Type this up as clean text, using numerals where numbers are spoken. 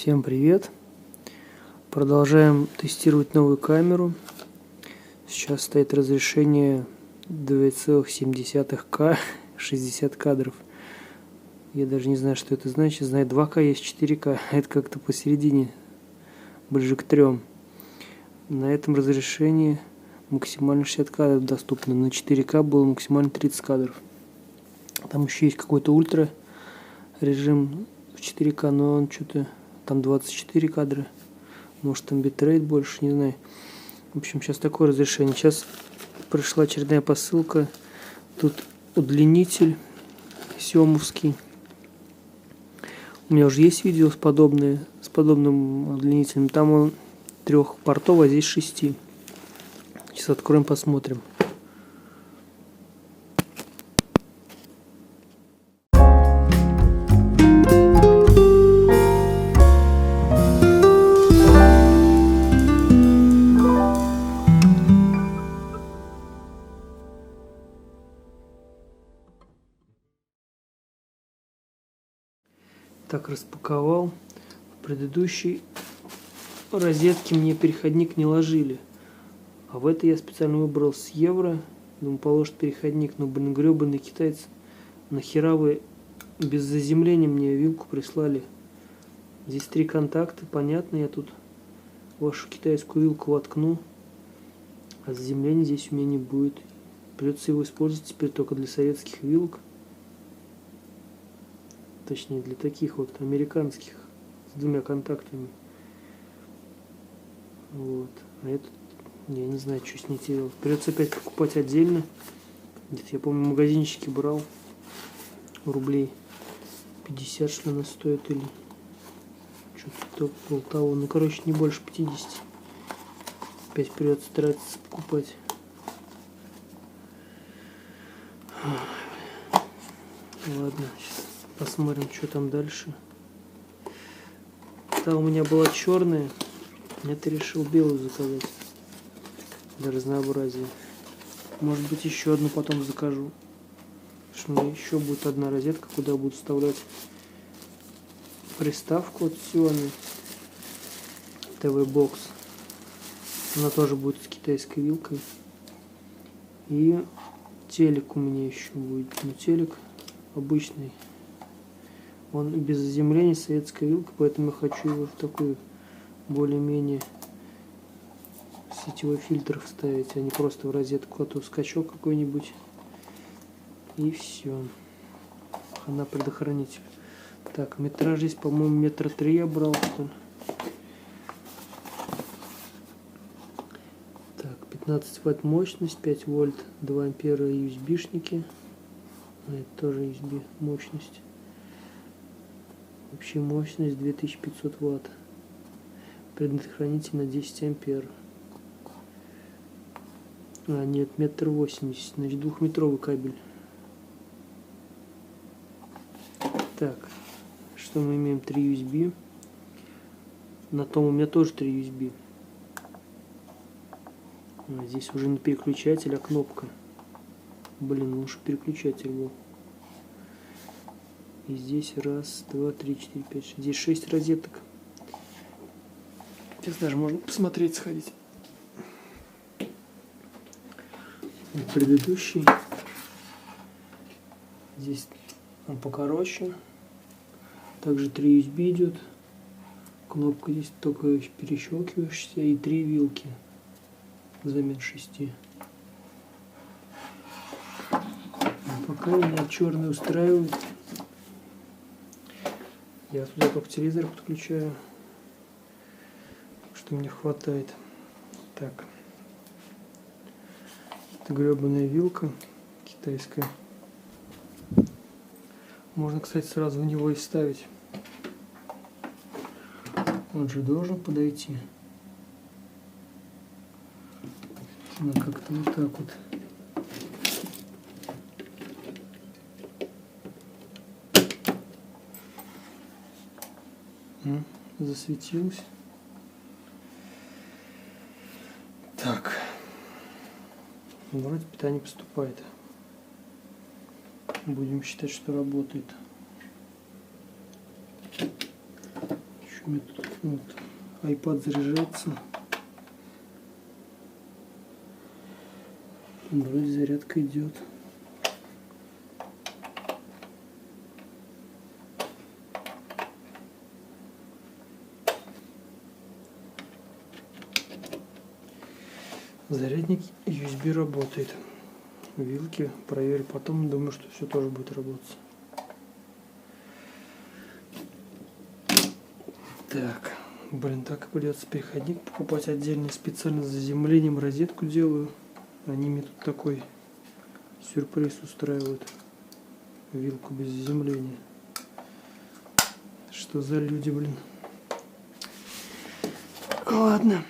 Всем привет! Продолжаем тестировать новую камеру. Сейчас стоит разрешение 2,7К, 60 кадров. Я даже не знаю, что это значит. Знаю, 2К есть 4К. Это как-то посередине, ближе к 3. На этом разрешении максимально 60 кадров доступно. На 4К было максимально 30 кадров. Там еще есть какой-то ультра режим в 4К, но он что-то... Там 24 кадра. Может, там битрейт больше, не знаю. В общем, сейчас такое разрешение. Сейчас пришла очередная посылка. Тут удлинитель сиомовский. У меня уже есть видео с подобным удлинителем. Там он 3-портовый, а здесь 6. Сейчас откроем, посмотрим. Так, распаковал. В предыдущей розетке мне переходник не ложили. А в этой я специально выбрал с евро. Думаю, положит переходник. Но, блин, гребаный китайцы. Нахера вы без заземления мне вилку прислали? Здесь 3 контакта, понятно. Я тут вашу китайскую вилку воткну. А заземления здесь у меня не будет. Придется его использовать теперь только для советских вилок. Точнее, для таких вот американских с 2 контактами. Вот. А этот, я не знаю, что с ней делать. Придется опять покупать отдельно. Где-то, я помню, в магазинчике брал. Рублей 50, что она стоит, или что-то около того. Ну, короче, не больше 50. Опять придется тратиться, покупать. Ладно, сейчас посмотрим, что там дальше. Та у меня была черная. Это решил белую заказать. Для разнообразия. Может быть, еще одну потом закажу. Потому что у меня еще будет одна розетка, куда буду вставлять приставку от Xiaomi. TV-бокс. Она тоже будет с китайской вилкой. И телек у меня еще будет. Но телек обычный. Он без заземления, советская вилка, поэтому я хочу его в такую более-менее сетевой фильтр вставить, а не просто в розетку, а то скачок какой-нибудь. И все. Она предохранитель. Так, метраж здесь, по-моему, 1,3 м я брал, что ли. Так, 15 Вт мощность, 5 вольт, 2 ампера USB-шники. Это тоже USB мощность. Общая мощность 2500 Вт. Предохранитель на 10 ампер. А, нет, 1,80 м. Значит, 2-метровый кабель. Так, что мы имеем? 3 USB. На том у меня тоже 3 USB. А, здесь уже не переключатель, а кнопка. Блин, лучше переключатель был. И здесь 1, 2, 3, 4, 5, 6. Здесь 6 розеток. Сейчас даже можно посмотреть, сходить. Предыдущий. Здесь он покороче. Также 3 USB идет. Кнопка здесь только перещелкиваешься. И 3 вилки взамен 6. Пока меня черный устраивает. Я туда только телевизор подключаю, что мне хватает. Так, это гребаная вилка китайская. Можно, кстати, сразу в него и ставить. Он же должен подойти. Ну, как-то вот так вот. Засветилось. Так. Вроде питание поступает. Будем считать, что работает. Еще у меня тут вот iPad заряжается. Вроде зарядка идет. Зарядник USB работает. Вилки проверю потом. Думаю, что все тоже будет работать. Так, блин, так и придется переходник покупать отдельно. Специально с заземлением розетку делаю. Они мне тут такой сюрприз устраивают. Вилку без заземления. Что за люди, блин. Ладно.